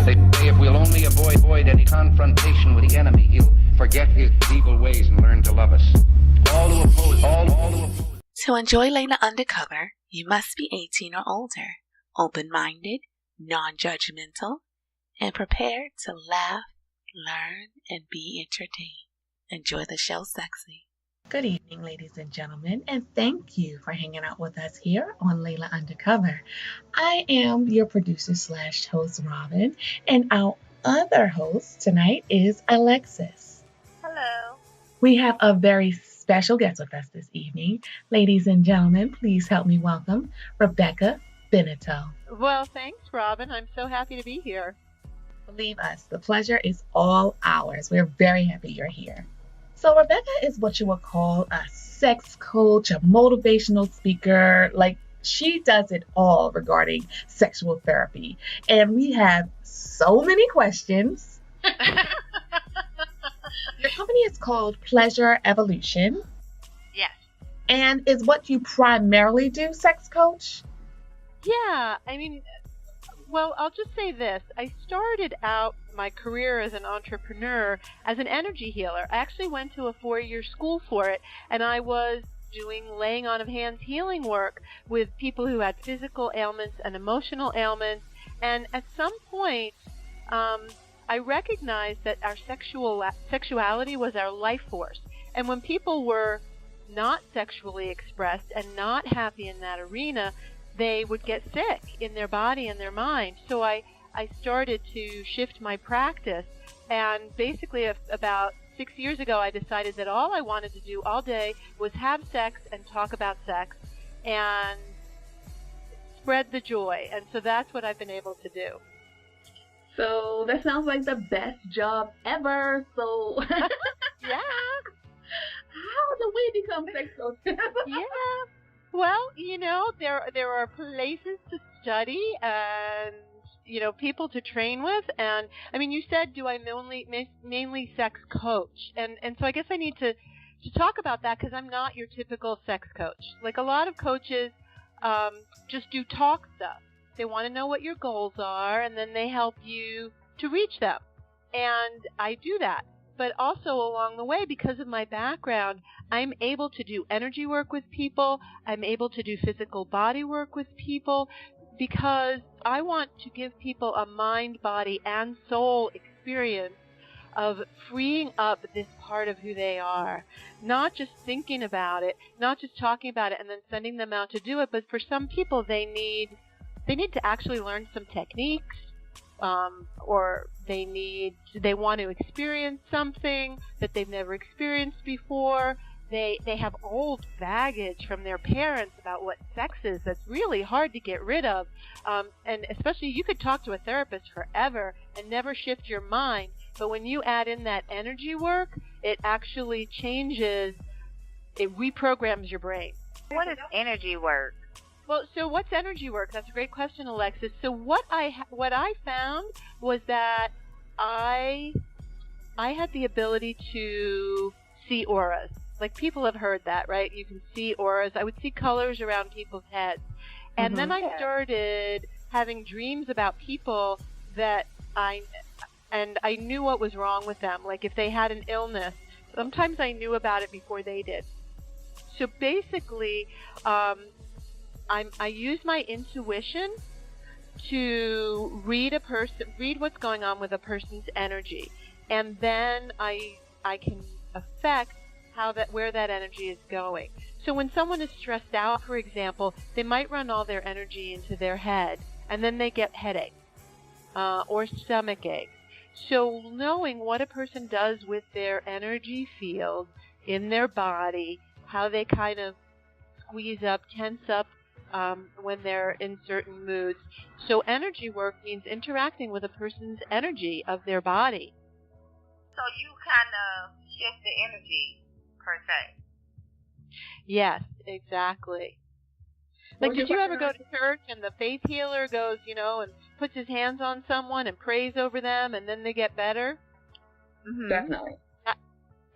They say if we'll only avoid any confrontation with the enemy, he'll forget his evil ways and learn to love us. All who oppose. To enjoy Layla Undercover, you must be 18 or older, open-minded, non-judgmental, and prepared to laugh, learn, and be entertained. Enjoy the show, sexy. Good evening, ladies and gentlemen, and thank you for hanging out with us here on Layla Undercover. I am your producer/host, Robin, and our other host tonight is Alexis. Hello. We have a very special guest with us this evening. Ladies and gentlemen, please help me welcome Rebekah Beneteau. Well, thanks, Robin. I'm so happy to be here. Believe us, the pleasure is all ours. We're very happy you're here. So Rebekah is what you would call a sex coach, a motivational speaker. Like, she does it all regarding sexual therapy. And we have so many questions. Your company is called Pleasure Evolution. Yes. And is what you primarily do sex coach? Yeah, well, I'll just say this. I started out my career as an entrepreneur as an energy healer. I actually went to a 4-year school for it, and I was doing laying on of hands healing work with people who had physical ailments and emotional ailments. And at some point, I recognized that our sexuality was our life force. And when people were not sexually expressed and not happy in that arena, they would get sick in their body and their mind. So I started to shift my practice, and basically about 6 years ago I decided that all I wanted to do all day was have sex and talk about sex and spread the joy. And so that's what I've been able to do. So that sounds like the best job ever. So Yeah. How do we become sex coaches? Yeah. Well, there are places to study and, people to train with. And, you said, do I mainly sex coach? And so I guess I need to talk about that because I'm not your typical sex coach. Like, a lot of coaches just do talk stuff. They want to know what your goals are, and then they help you to reach them. And I do that. But also along the way, because of my background, I'm able to do energy work with people. I'm able to do physical body work with people because I want to give people a mind, body, and soul experience of freeing up this part of who they are. Not just thinking about it, not just talking about it and then sending them out to do it, but for some people they need to actually learn some techniques. Or they want to experience something that they've never experienced before. They have old baggage from their parents about what sex is that's really hard to get rid of. And especially you could talk to a therapist forever and never shift your mind. But when you add in that energy work, it actually changes, it reprograms your brain. What is energy work? Well, so what's energy work? That's a great question, Alexis. So what I found was that I had the ability to see auras. Like, people have heard that, right? You can see auras. I would see colors around people's heads. And then I started having dreams about people that I knew what was wrong with them. Like, if they had an illness, sometimes I knew about it before they did. So basically, I use my intuition to read what's going on with a person's energy, and then I can affect where that energy is going. So when someone is stressed out, for example, they might run all their energy into their head, and then they get headaches or stomach aches. So knowing what a person does with their energy field in their body, how they kind of squeeze up, tense up, when they're in certain moods. So energy work means interacting with a person's energy of their body. So you kind of shift the energy, per se. Yes, exactly. Like, did you ever go to church and the faith healer goes, and puts his hands on someone and prays over them and then they get better? Mm-hmm. Definitely.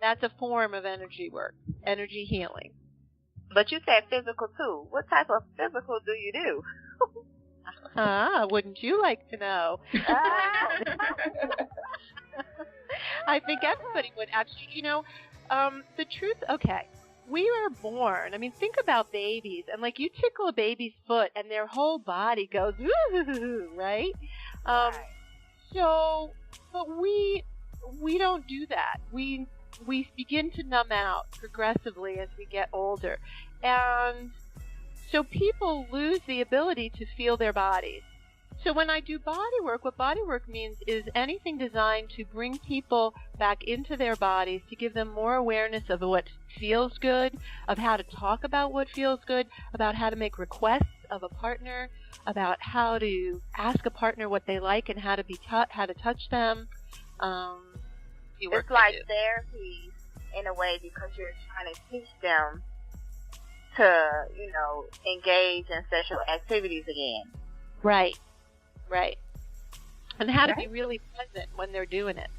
That's a form of energy work, energy healing. But you said physical too. What type of physical do you do? Wouldn't you like to know? I think everybody would actually, the truth, okay, we are born, think about babies, and like you tickle a baby's foot and their whole body goes, ooh, right? So, but we don't do that. We begin to numb out progressively as we get older. And so people lose the ability to feel their bodies. So when I do body work, what body work means is anything designed to bring people back into their bodies, to give them more awareness of what feels good, of how to talk about what feels good, about how to make requests of a partner, about how to ask a partner what they like and how to how to touch them. It's like therapy in a way, because you're trying to teach them to, engage in sexual activities again. Right. And how to be really present when they're doing it.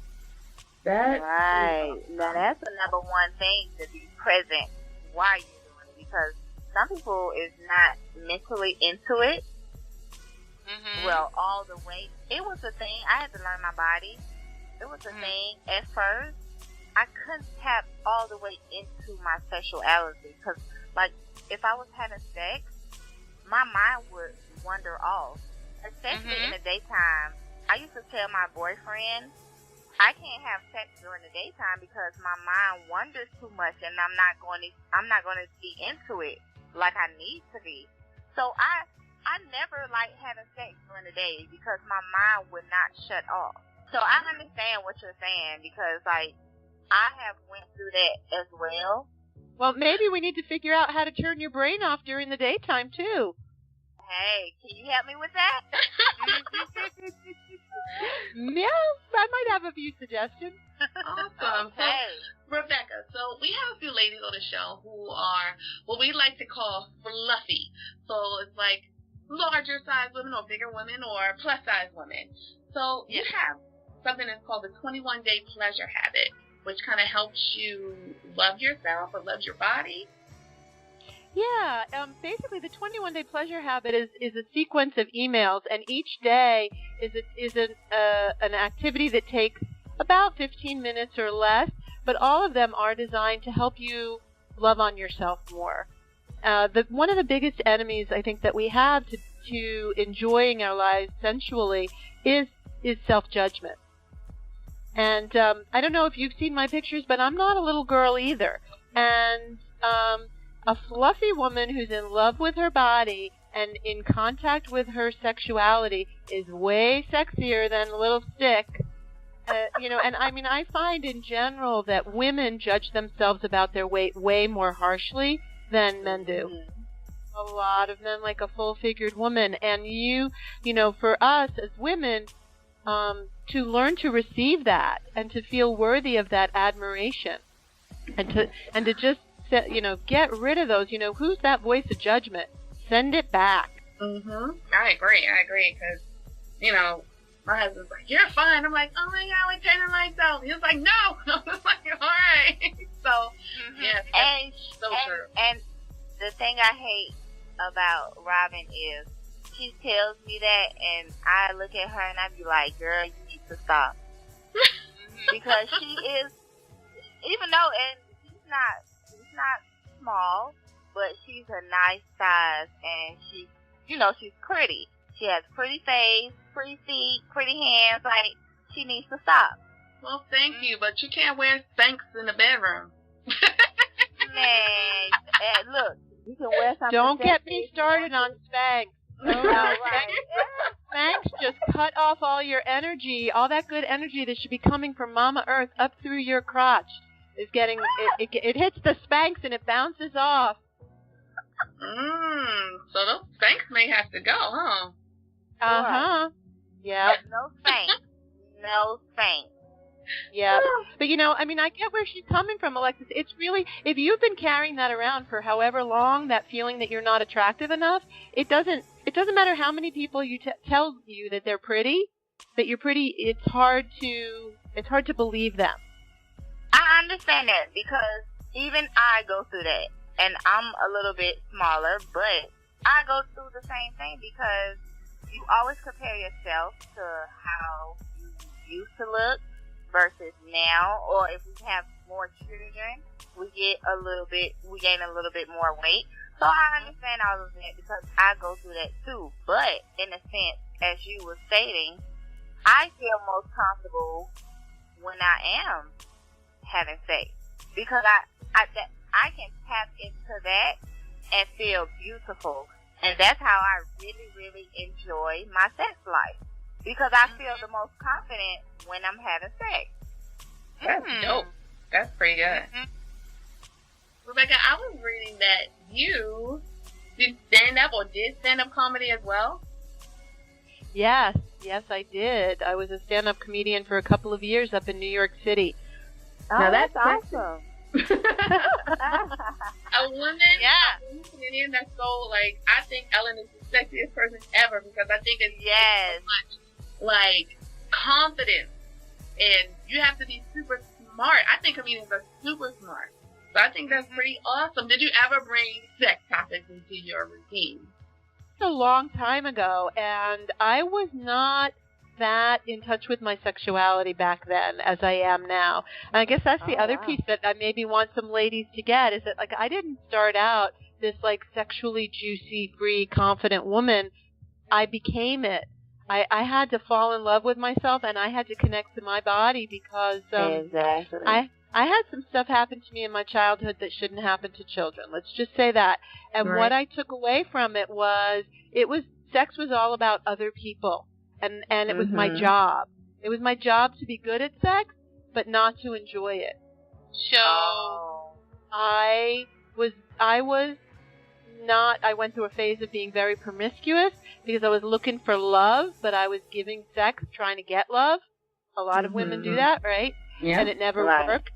Right. Now that's the number one thing, to be present while you're doing it, because some people is not mentally into it. Mm-hmm. Well, all the way. It was a thing. I had to learn my body. It was a thing at first. I couldn't tap all the way into my sexuality, because, like, if I was having sex, my mind would wander off. Especially in the daytime. I used to tell my boyfriend, I can't have sex during the daytime because my mind wanders too much, and I'm not going to be into it like I need to be. So I never liked having sex during the day because my mind would not shut off. So I understand what you're saying, because like I have went through that as well. Well, maybe we need to figure out how to turn your brain off during the daytime too. Hey, can you help me with that? Yeah, I might have a few suggestions. Awesome. Hey. So, Rebekah, so we have a few ladies on the show who are what we like to call fluffy. So it's like larger size women or bigger women or plus size women. So you have something that's called the 21-day pleasure habit, which kind of helps you love yourself or love your body. Yeah, basically the 21-day pleasure habit is a sequence of emails, and each day is an activity that takes about 15 minutes or less, but all of them are designed to help you love on yourself more. One of the biggest enemies I think that we have to enjoying our lives sensually is self-judgment. And I don't know if you've seen my pictures, but I'm not a little girl either. And a fluffy woman who's in love with her body and in contact with her sexuality is way sexier than a little stick. And I find in general that women judge themselves about their weight way more harshly than men do. A lot of men like a full-figured woman. And for us as women, to learn to receive that and to feel worthy of that admiration and to just get rid of those. Who's that voice of judgment? Send it back. I agree, because, my husband's like, you're fine. I'm like, oh my God, we're turning the lights out. He was like, no. I was like, all right. So, yeah, so true. And the thing I hate about Robin is she tells me that, and I look at her and I be like, girl, you need to stop. Because she is, even though, and she's not small, but she's a nice size, and she's pretty. She has pretty face, pretty feet, pretty hands. Like, she needs to stop. Well, thank you, but you can't wear Spanx in the bedroom. Man, look, you can wear something. Don't get me started on Spanx. Spanx just cut off all your energy, all that good energy that should be coming from Mama Earth up through your crotch. It hits the Spanx and it bounces off. So those Spanx may have to go, huh? Yeah. No Spanx. Yeah. But I get where she's coming from, Alexis. It's really, if you've been carrying that around for however long, that feeling that you're not attractive enough, it doesn't matter how many people you tell you that they're pretty, that you're pretty. It's hard to believe them. I understand that, because even I go through that, and I'm a little bit smaller, but I go through the same thing, because you always compare yourself to how you used to look versus now, or if we have more children, we gain a little bit more weight. So I understand all of that because I go through that too. But in a sense, as you were stating, I feel most comfortable when I am having sex because I can tap into that and feel beautiful, and that's how I really, really enjoy my sex life because I feel the most confident when I'm having sex. That's dope. That's pretty good. Rebekah, I was reading that you did stand-up comedy as well. Yes, I did. I was a stand-up comedian for a couple of years up in New York City. Now that's awesome. A woman comedian that's so, like, I think Ellen is the sexiest person ever because I think it's so much, like, confidence. And you have to be super smart. I think comedians are super smart. So I think that's pretty awesome. Did you ever bring sex topics into your routine? A long time ago, and I was not that in touch with my sexuality back then as I am now. And I guess that's the other piece that I maybe want some ladies to get is that, like, I didn't start out this, like, sexually juicy, free, confident woman. I became it. I had to fall in love with myself, and I had to connect to my body because exactly. I had some stuff happen to me in my childhood that shouldn't happen to children. Let's just say that. And what I took away from it was sex was all about other people, and it was my job. It was my job to be good at sex, but not to enjoy it. So I went through a phase of being very promiscuous because I was looking for love, but I was giving sex trying to get love. A lot of women do that, right? Yeah. And it never worked.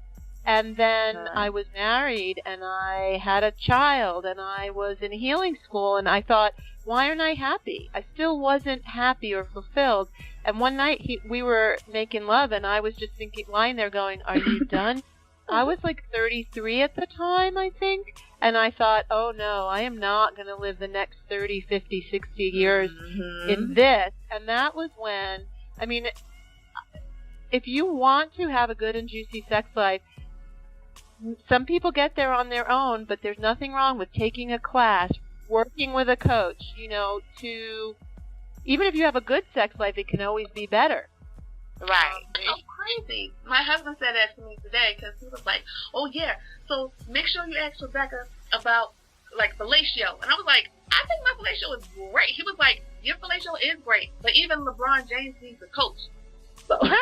And then I was married and I had a child and I was in healing school and I thought, why aren't I happy? I still wasn't happy or fulfilled. And one night we were making love and I was just lying there going, are you done? I was like 33 at the time, I think. And I thought, oh no, I am not going to live the next 30, 50, 60 years in this. And that was when, I mean, if you want to have a good and juicy sex life, some people get there on their own, but there's nothing wrong with taking a class, working with a coach, even if you have a good sex life, it can always be better. Right. It's crazy. My husband said that to me today because he was like, oh yeah, so make sure you ask Rebekah about, like, fellatio. And I was like, I think my fellatio is great. He was like, your fellatio is great, but even LeBron James needs a coach. So. Oh, no,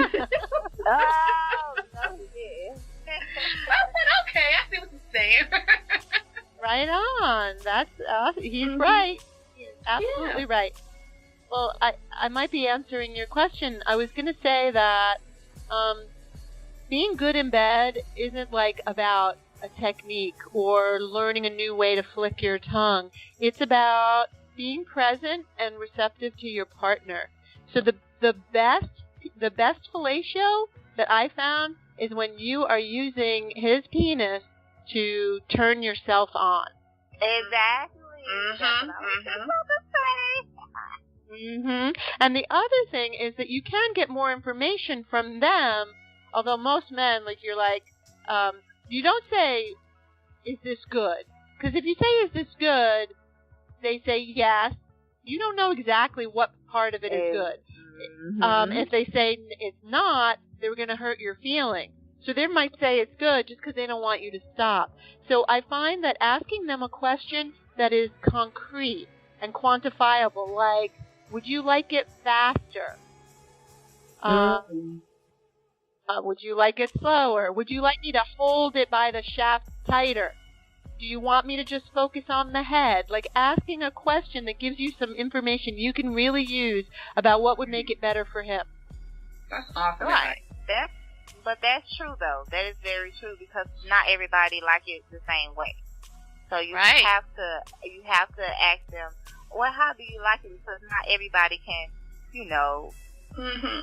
yeah. I said, okay, I see what you're saying. Right on. That's he's right. He's absolutely right. Well, I might be answering your question. I was going to say that being good in bed isn't like about a technique or learning a new way to flick your tongue. It's about being present and receptive to your partner. So the best fellatio that I found is when you are using his penis to turn yourself on. Exactly. And the other thing is that you can get more information from them, although most men, like, you're like, you don't say, is this good? Because if you say, is this good, they say yes. You don't know exactly what part of it is good. If they say it's not, they're going to hurt your feelings. So they might say it's good just because they don't want you to stop. So I find that asking them a question that is concrete and quantifiable, like, would you like it faster? Would you like it slower? Would you like me to hold it by the shaft tighter? Do you want me to just focus on the head? Like, asking a question that gives you some information you can really use about what would make it better for him. That's awesome. Right. But that's true, though. That is very true because not everybody like it the same way. So you have to ask them, well, how do you like it? Because not everybody can,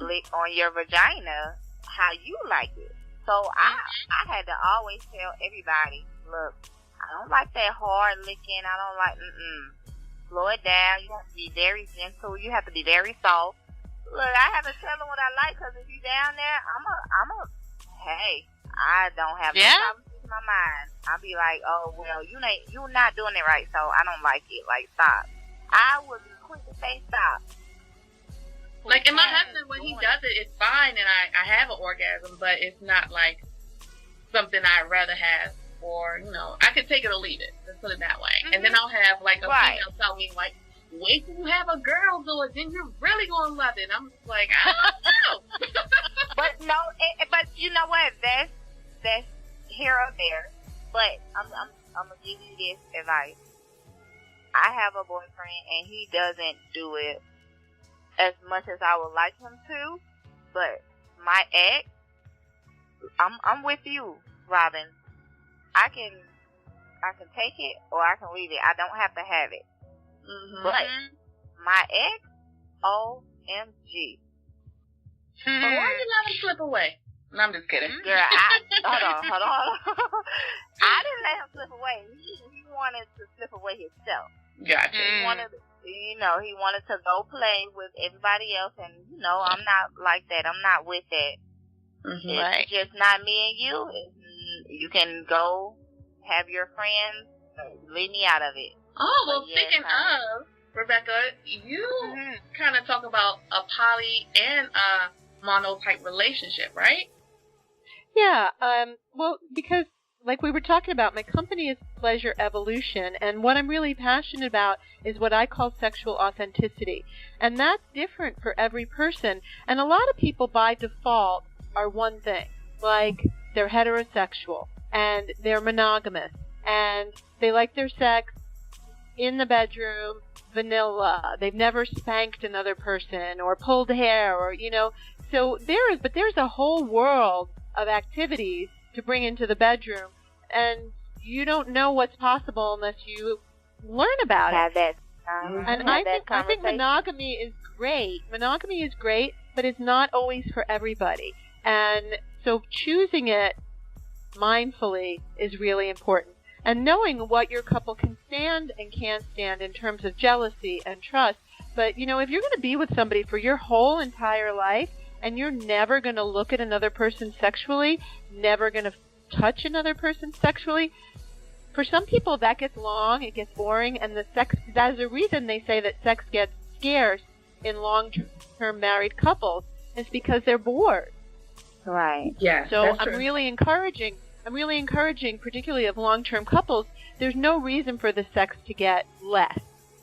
lick on your vagina how you like it. So I had to always tell everybody, look, I don't like that hard licking. I don't like, slow it down. You have to be very gentle. You have to be very soft. Look, I have to tell him what I like, because if you down there, hey, I don't have no problem in my mind. I'll be like, oh, well, you're not doing it right, so I don't like it. Like, stop. I would be quick to say stop. Like, and my husband, when he does it, it's fine, and I have an orgasm, but it's not like something I'd rather have, or, you know, I could take it or leave it. Let's put it that way. Mm-hmm. And then I'll have, like, a female tell me, like, wait till you have a girl do it, then you're really going to love it. I'm just like, I don't know. But no, but you know what? That's here or there. But I'm going to give you this advice. I have a boyfriend, and he doesn't do it as much as I would like him to. But my ex, I'm with you, Robin. I can take it or I can leave it. I don't have to have it. Mm-hmm. But my ex, OMG. But why you let him slip away? No, I'm just kidding. Girl, hold on. I didn't let him slip away. He wanted to slip away himself. Gotcha. He wanted to go play with everybody else, and I'm not like that. I'm not with that. Mm-hmm. It's just not me and you. You can go have your friends. Leave me out of it. Oh, well, speaking of, Rebekah, you kind of talk about a poly and a mono-type relationship, right? Yeah, well, because like we were talking about, my company is Pleasure Evolution, and what I'm really passionate about is what I call sexual authenticity. And that's different for every person. And a lot of people by default are one thing, like they're heterosexual, and they're monogamous, and they like their sex in the bedroom, vanilla. They've never spanked another person or pulled hair, or so there's a whole world of activities to bring into the bedroom, and you don't know what's possible unless you learn about it. And I think monogamy is great. Monogamy is great, but it's not always for everybody. And so choosing it mindfully is really important. And knowing what your couple can stand and can't stand in terms of jealousy and trust. But, if you're going to be with somebody for your whole entire life, and you're never going to look at another person sexually, never going to touch another person sexually, for some people that gets long, it gets boring, and that is a reason they say that sex gets scarce in long-term married couples. It's because they're bored. Right. Yeah. So I'm really encouraging, particularly of long-term couples, there's no reason for the sex to get less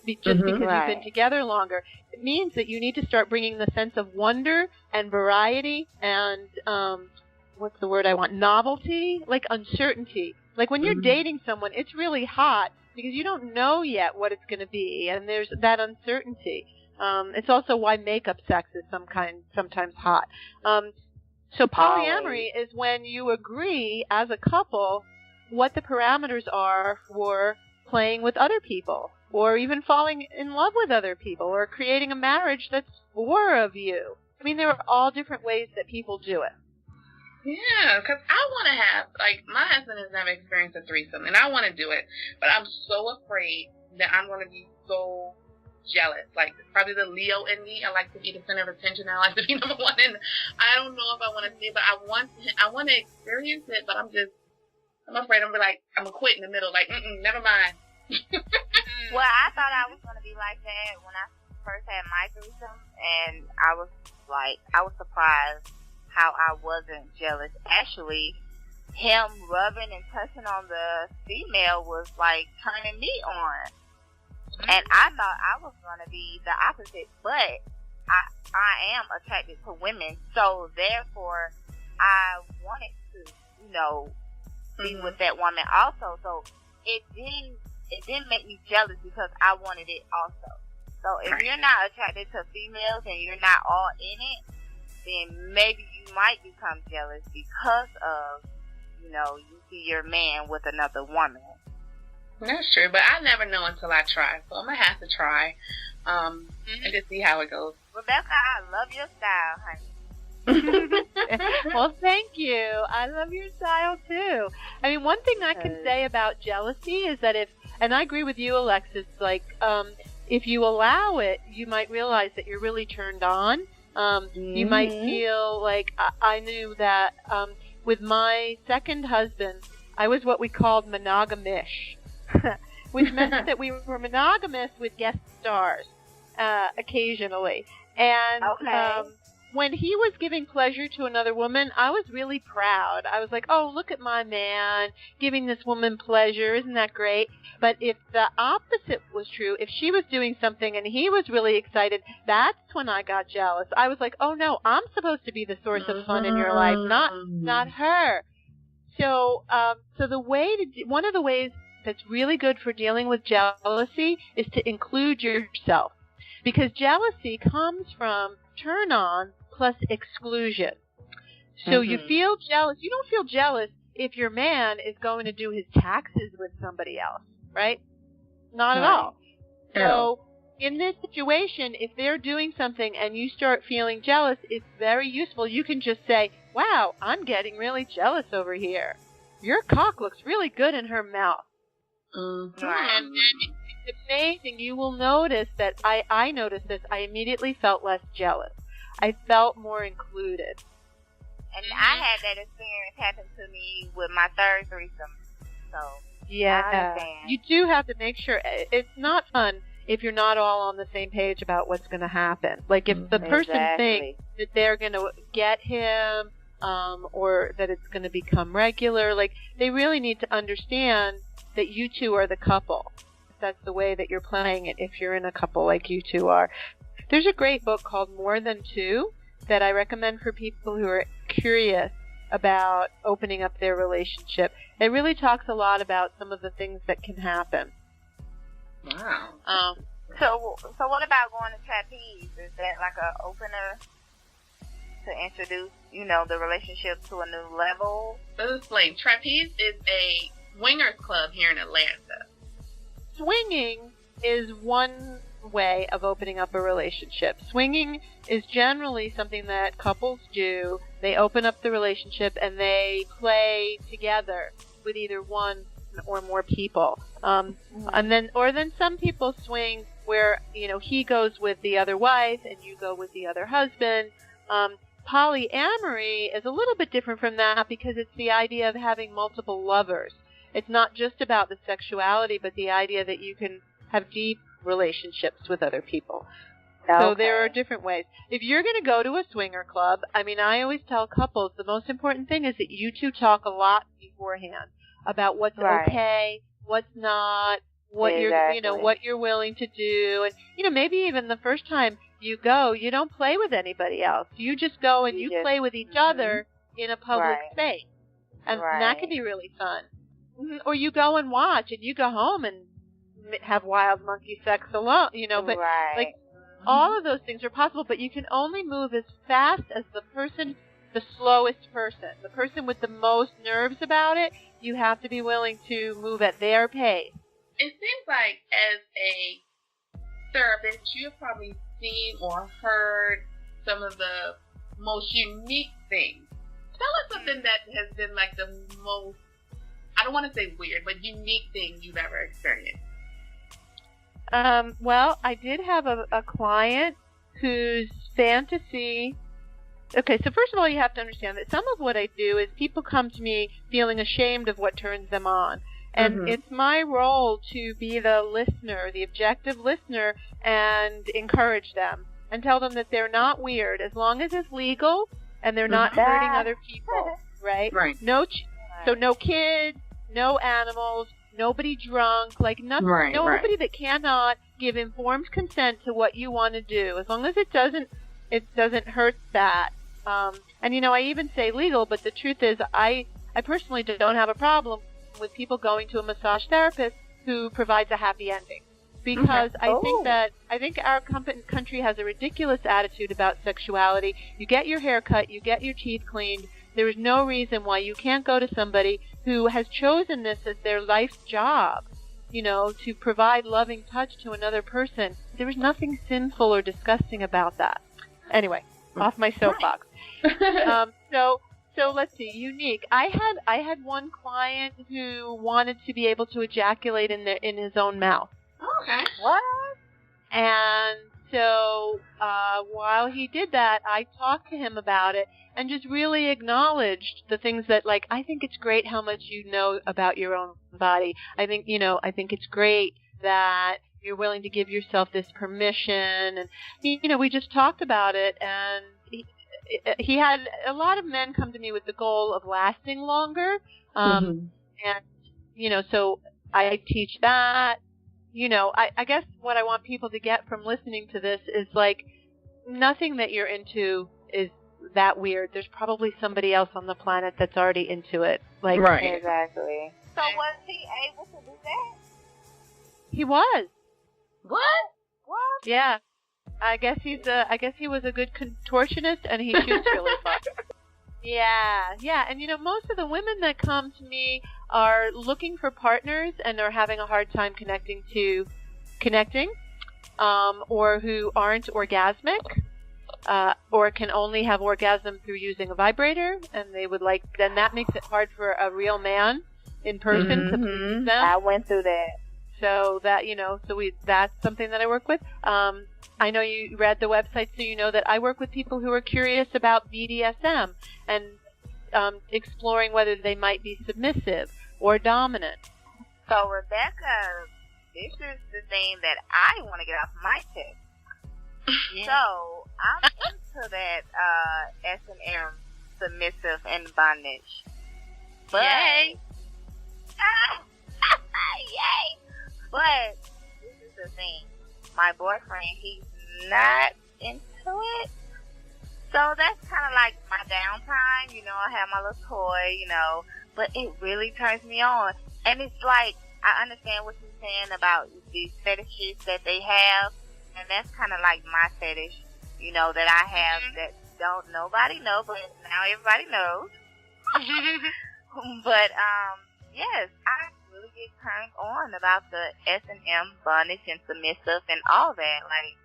just because you've been together longer. It means that you need to start bringing the sense of wonder and variety and, what's the word I want? Novelty, like uncertainty. Like when you're dating someone, it's really hot because you don't know yet what it's going to be, and there's that uncertainty. It's also why makeup sex is sometimes hot. So polyamory is when you agree as a couple what the parameters are for playing with other people, or even falling in love with other people, or creating a marriage that's four of you. I mean, there are all different ways that people do it. Yeah, because I want to have, my husband has never experienced a threesome, and I want to do it, but I'm so afraid that I'm going to be so jealous. Probably the Leo in me. I like to be the center of attention. I like to be number one, and I don't know if I want to see it, but I want to experience it, but I'm afraid I'm going to quit in the middle, never mind. Well, I thought I was going to be like that when I first had my threesome, and I was surprised how I wasn't jealous. Actually, him rubbing and touching on the female was turning me on. And I thought I was going to be the opposite, but I am attracted to women, so therefore I wanted to, be with that woman also. So it didn't make me jealous because I wanted it also. So if you're not attracted to females and you're not all in it, then maybe you might become jealous because of, you see your man with another woman. That's true, but I never know until I try. So I'm going to have to try and just see how it goes. Rebekah, I love your style, honey. Well, thank you. I love your style, too. I mean, one thing I can say about jealousy is that and I agree with you, Alexis, if you allow it, you might realize that you're really turned on. You might feel like I knew that with my second husband, I was what we called monogamish, which meant that we were monogamous with guest stars occasionally. And when he was giving pleasure to another woman, I was really proud. I was like, oh, look at my man giving this woman pleasure. Isn't that great? But if the opposite was true, if she was doing something and he was really excited, that's when I got jealous. I was like, oh, no, I'm supposed to be the source of fun in your life, not her. So one of the ways that's really good for dealing with jealousy is to include yourself. Because jealousy comes from turn on plus exclusion. So you feel jealous. You don't feel jealous if your man is going to do his taxes with somebody else, right? Not at all. So in this situation, if they're doing something and you start feeling jealous, it's very useful. You can just say, wow, I'm getting really jealous over here. Your cock looks really good in her mouth. And then it's amazing. You will notice that I noticed this. I immediately felt less jealous. I felt more included. And I had that experience happen to me with my third threesome. So, yeah, I understand. You do have to make sure. It's not fun if you're not all on the same page about what's going to happen. Like if the person thinks that they're going to get him or that it's going to become regular, like they really need to understand that you two are the couple. That's the way that you're playing it if you're in a couple like you two are. There's a great book called More Than Two that I recommend for people who are curious about opening up their relationship. It really talks a lot about some of the things that can happen. Wow. So what about going to trapeze? Is that like an opener to introduce, the relationship to a new level? Let's explain. Trapeze is a swingers club here in Atlanta. Swinging is one way of opening up a relationship. Swinging is generally something that couples do. They open up the relationship and they play together with either one or more people. And then some people swing where, he goes with the other wife and you go with the other husband. Polyamory is a little bit different from that because it's the idea of having multiple lovers. It's not just about the sexuality, but the idea that you can have deep relationships with other people. Okay. So there are different ways. If you're going to go to a swinger club, I always tell couples the most important thing is that you two talk a lot beforehand about what's okay, what's not, what you're willing to do, and maybe even the first time you go, you don't play with anybody else. You just go and you play with each other in a public space, and that can be really fun. Or you go and watch, and you go home and have wild monkey sex alone, but like all of those things are possible, but you can only move as fast as the slowest person, the person with the most nerves about it. You have to be willing to move at their pace. It seems like as a therapist, you have probably seen or heard some of the most unique things. Tell us something that has been like the most, I don't want to say weird, but unique thing you've ever experienced. Well, I did have a client whose fantasy... Okay, so first of all, you have to understand that some of what I do is people come to me feeling ashamed of what turns them on. And it's my role to be the listener, the objective listener, and encourage them and tell them that they're not weird as long as it's legal and they're not hurting other people, right? Right. So no kids, no animals, nobody drunk, like nothing, nobody that cannot give informed consent to what you want to do, as long as it doesn't hurt that. And I even say legal, but the truth is, I personally don't have a problem with people going to a massage therapist who provides a happy ending, because I think our country has a ridiculous attitude about sexuality. You get your hair cut, you get your teeth cleaned. There is no reason why you can't go to somebody who has chosen this as their life's job, to provide loving touch to another person. There is nothing sinful or disgusting about that. Anyway, off my soapbox. So let's see, unique. I had one client who wanted to be able to ejaculate in his own mouth. Okay. What? And so while he did that, I talked to him about it and just really acknowledged the things that, like, I think it's great how much you know about your own body. I think it's great that you're willing to give yourself this permission. And, we just talked about it. And he had a lot of men come to me with the goal of lasting longer. And, so I teach that. I guess what I want people to get from listening to this is, like, nothing that you're into is that weird. There's probably somebody else on the planet that's already into it. Like, right. Exactly. So was he able to do that? He was. What? Yeah. I guess he was a good contortionist, and he shoots really far. Yeah. And most of the women that come to me are looking for partners and are having a hard time connecting, or who aren't orgasmic, or can only have orgasm through using a vibrator, and then that makes it hard for a real man in person to please them. I went through that. So that, that's something that I work with. I know you read the website, so you know that I work with people who are curious about BDSM and exploring whether they might be submissive or dominant. So, Rebekah, this is the thing that I want to get off my chest. Yeah. So, I'm into that S&M, submissive and bondage. But, Yay! Yay! But, this is the thing. My boyfriend, he's not into it. So that's kind of like my downtime. I have my little toy, but it really turns me on. And it's like, I understand what you're saying about these fetishes that they have. And that's kind of like my fetish, that I have that don't nobody know, but now everybody knows. But, yes, I really get turned on about the S&M, bondage and submissive and all that. Like,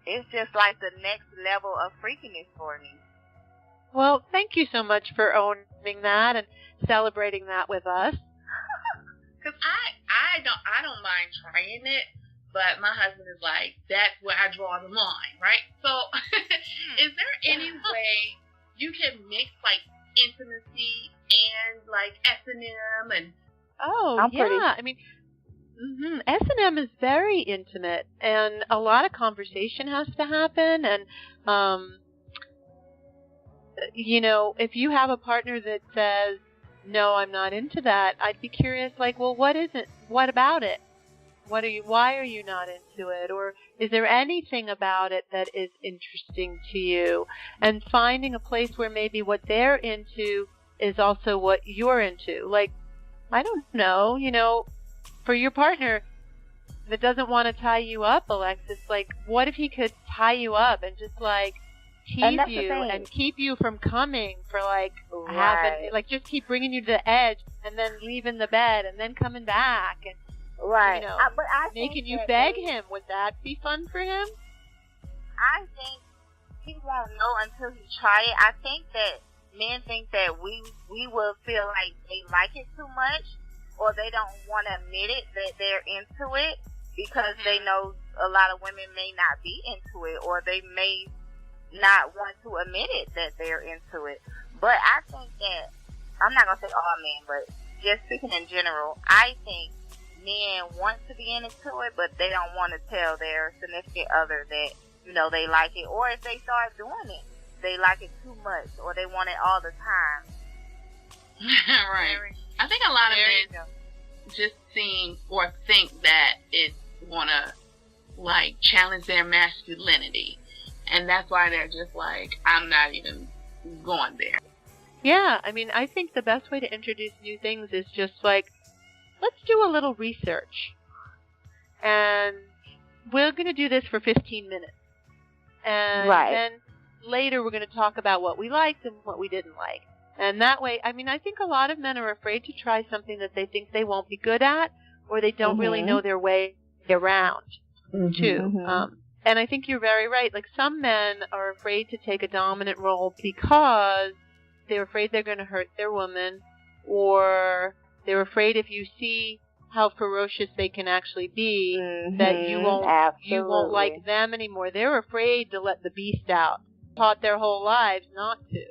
it's just like the next level of freakiness for me. Well, thank you so much for owning that and celebrating that with us. Because I don't mind trying it, but my husband is like, that's where I draw the line, right? So, is there any way you can mix, like, intimacy and, like, S&M and... Oh, yeah. I mean, S&M is very intimate, and a lot of conversation has to happen. And, if you have a partner that says, no, I'm not into that, I'd be curious, like, well, what is it? What about it? Why are you not into it? Or is there anything about it that is interesting to you? And finding a place where maybe what they're into is also what you're into. Like, I don't know, for your partner that doesn't want to tie you up, Alexis, like, what if he could tie you up and just, like, tease you and keep you from coming for, like, just keep bringing you to the edge and then leaving the bed and then coming back and, but I making you beg him. Would that be fun for him? I think he won't know until he try it. I think that men think that we will feel like they like it too much, or they don't want to admit it that they're into it because they know a lot of women may not be into it, or they may not want to admit it that they're into it. But I think that, I'm not going to say all men, but just speaking in general, I think men want to be into it, but they don't want to tell their significant other that, they like it. Or if they start doing it, they like it too much, or they want it all the time. Right. I think a lot of men just seem or think that it want to, like, challenge their masculinity. And that's why they're just like, I'm not even going there. Yeah, I mean, I think the best way to introduce new things is just like, let's do a little research. And we're going to do this for 15 minutes. And then later we're going to talk about what we liked and what we didn't like. And that way, I mean, I think a lot of men are afraid to try something that they think they won't be good at, or they don't really know their way around, too. And I think you're very right. Like, some men are afraid to take a dominant role because they're afraid they're going to hurt their woman, or they're afraid if you see how ferocious they can actually be, that you won't like them anymore. They're afraid to let the beast out. Taught their whole lives not to.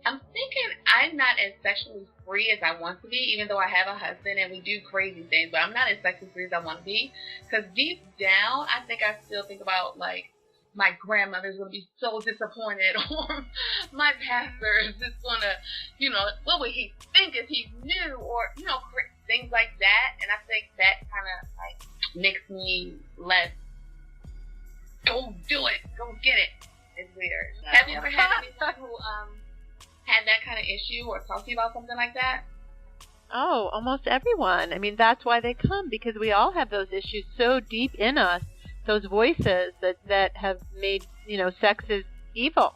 I'm thinking I'm not as sexually free as I want to be, even though I have a husband and we do crazy things, but I'm not as sexually free as I want to be. Because deep down, I think I still think about, like, my grandmother's going to be so disappointed, or my pastor is just going to, you know, what would he think if he knew, or, you know, things like that. And I think that kind of, like, makes me less, go do it, go get it. It's weird. Have you ever had anyone who, had that kind of issue or talk to you about something like that? Oh, almost everyone. I mean, that's why they come, because we all have those issues so deep in us, those voices that have made, you know, sex is evil.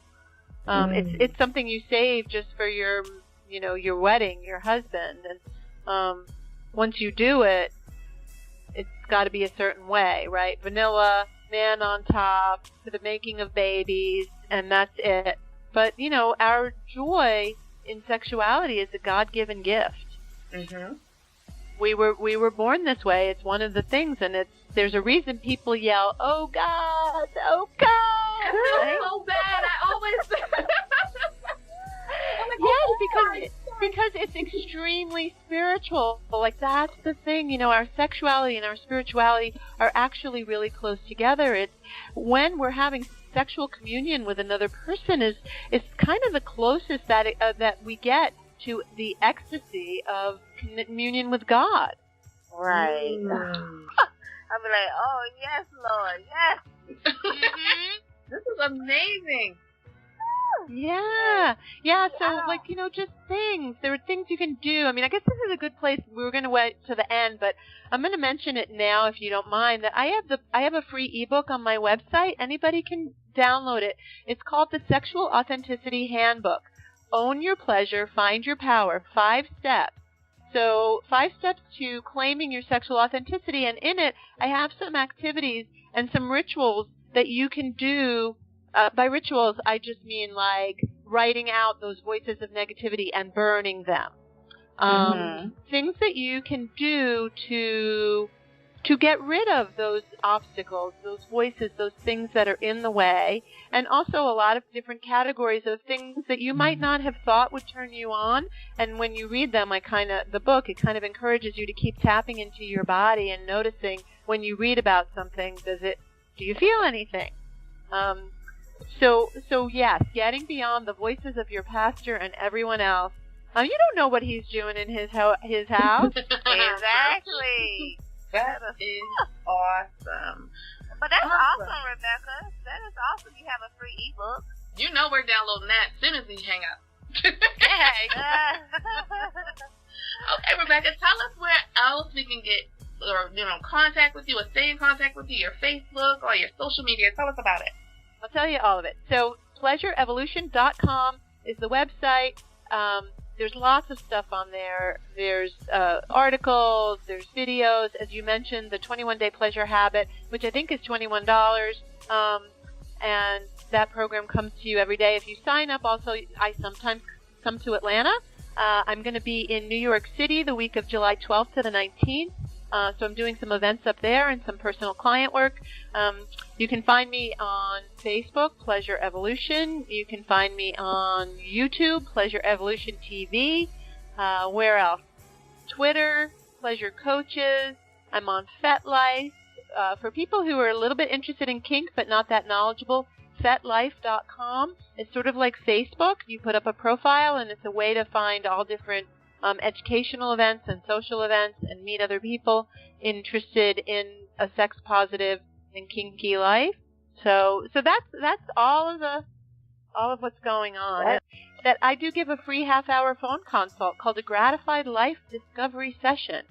It's something you save just for your, you know, your wedding, your husband. And once you do it, it's got to be a certain way, right? Vanilla, man on top, for the making of babies, and that's it. But, you know, our joy in sexuality is a God-given gift. Mm-hmm. We were born this way. It's one of the things, and there's a reason people yell, "Oh God, oh God!" I feel so bad. I always. Yes, because it's extremely spiritual. Like, that's the thing. You know, our sexuality and our spirituality are actually really close together. It's when we're having sexual communion with another person is kind of the closest that we get to the ecstasy of communion with God. Right. I'll be like, oh, yes, Lord, yes. This is amazing. Yeah. So, like, you know, just things. There are things you can do. I mean, I guess this is a good place. We were going to wait to the end, but I'm going to mention it now, if you don't mind, that I have a free ebook on my website. Anybody can download it. It's called the Sexual Authenticity Handbook. Own your pleasure, find your power. 5 steps. So 5 steps to claiming your sexual authenticity, and in it, I have some activities and some rituals that you can do. By rituals, I just mean like writing out those voices of negativity and burning them. Things that you can do to get rid of those obstacles, those voices, those things that are in the way, and also a lot of different categories of things that you might not have thought would turn you on. And when you read them, the book, it kind of encourages you to keep tapping into your body and noticing when you read about something, do you feel anything? So yes, getting beyond the voices of your pastor and everyone else. You don't know what he's doing in his house. Exactly. That is awesome. But that's awesome, Rebekah. That is awesome. You have a free ebook. You know we're downloading that as soon as we hang up. Yeah. Okay, Rebekah, tell us where else we can get, or, you know, contact with you, or stay in contact with you, your Facebook or your social media. Tell us about it. I'll tell you all of it. So pleasureevolution.com is the website. There's lots of stuff on there. There's articles, there's videos. As you mentioned, the 21-Day Pleasure Habit, which I think is $21. And that program comes to you every day. If you sign up, also, I sometimes come to Atlanta. I'm going to be in New York City the week of July 12th to the 19th. So I'm doing some events up there and some personal client work. You can find me on Facebook, Pleasure Evolution. You can find me on YouTube, Pleasure Evolution TV. Where else? Twitter, Pleasure Coaches. I'm on FetLife. For people who are a little bit interested in kink but not that knowledgeable, FetLife.com is sort of like Facebook. You put up a profile, and it's a way to find all different educational events and social events and meet other people interested in a sex-positive and kinky life. So that's all of what's going on. That I do give a free half-hour phone consult called a Gratified Life Discovery Session.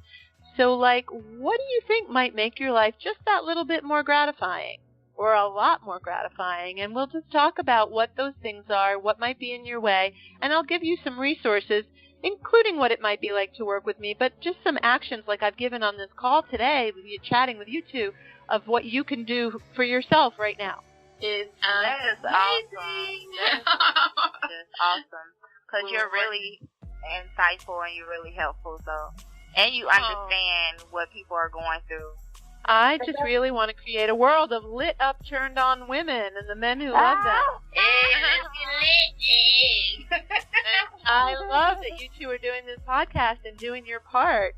So, like, what do you think might make your life just that little bit more gratifying, or a lot more gratifying? And we'll just talk about what those things are, what might be in your way, and I'll give you some resources, including what it might be like to work with me, but just some actions like I've given on this call today, with you chatting with you two, of what you can do for yourself right now. That is awesome. That is awesome. Because you're really insightful and you're really helpful. So and you understand what people are going through. I just really want to create a world of lit up, turned on women and the men who love them. And I love that you two are doing this podcast and doing your part.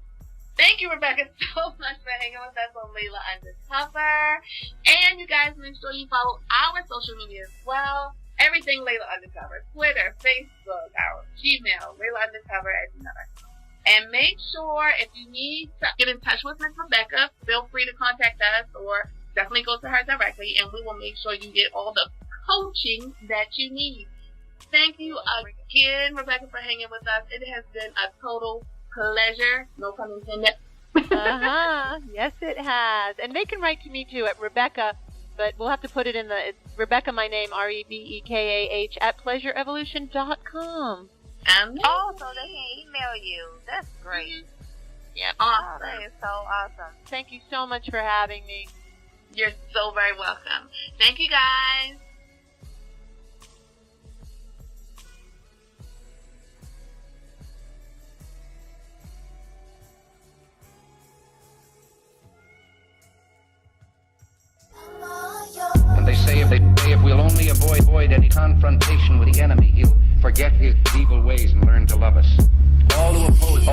Thank you, Rebekah, so much for hanging with us on Layla Undercover. And you guys, make sure you follow our social media as well. Everything Layla Undercover. Twitter, Facebook, our Gmail, Layla Undercover @gmail.com. And make sure if you need to get in touch with Miss Rebekah, feel free to contact us or definitely go to her directly, and we will make sure you get all the coaching that you need. Thank you again, Rebekah, for hanging with us. It has been a total pleasure. No pun intended. Yes, it has. And they can write to me too at Rebekah, but we'll have to put it in it's Rebekah, my name, REBEKAH @pleasureevolution.com. Oh, so they can email you. That's great. Yeah, awesome. Oh, that is so awesome. Thank you so much for having me. You're so very welcome. Thank you, guys. And they say if we'll only avoid any confrontation with the enemy, he'll forget his evil ways and learn to love us. All who oppose